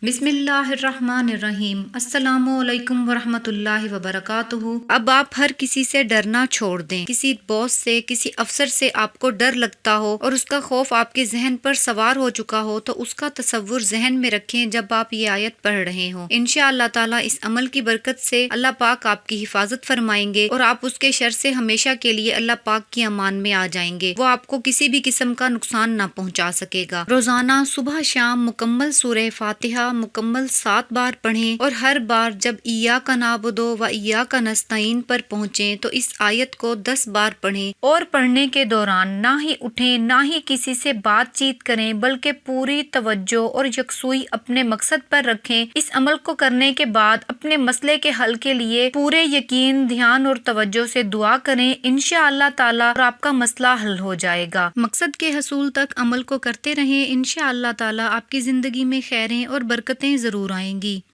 بسم اللہ الرحمن الرحیم۔ السلام علیکم ورحمۃ اللہ وبرکاتہ۔ اب آپ ہر کسی سے ڈرنا چھوڑ دیں۔ کسی باس سے، کسی افسر سے آپ کو ڈر لگتا ہو اور اس کا خوف آپ کے ذہن پر سوار ہو چکا ہو تو اس کا تصور ذہن میں رکھیں جب آپ یہ آیت پڑھ رہے ہوں۔ انشاءاللہ تعالیٰ اس عمل کی برکت سے اللہ پاک آپ کی حفاظت فرمائیں گے اور آپ اس کے شر سے ہمیشہ کے لیے اللہ پاک کی امان میں آ جائیں گے۔ وہ آپ کو کسی بھی قسم کا نقصان نہ پہنچا سکے گا۔ روزانہ صبح شام مکمل سورہ فاتحہ مکمل 7 بار پڑھیں اور ہر بار جب ایاک نعبد و ایاک نستعین پر پہنچیں تو اس آیت کو 10 بار پڑھیں اور پڑھنے کے دوران نہ ہی اٹھیں نہ ہی کسی سے بات چیت کریں بلکہ پوری توجہ اور یکسوئی اپنے مقصد پر رکھیں۔ اس عمل کو کرنے کے بعد اپنے مسئلے کے حل کے لیے پورے یقین، دھیان اور توجہ سے دعا کریں۔ انشاءاللہ تعالیٰ آپ کا مسئلہ حل ہو جائے گا۔ مقصد کے حصول تک عمل کو کرتے رہیں۔ انشاءاللہ تعالیٰ آپ کی زندگی میں خیریں اور برکتیں ضرور آئیں گی۔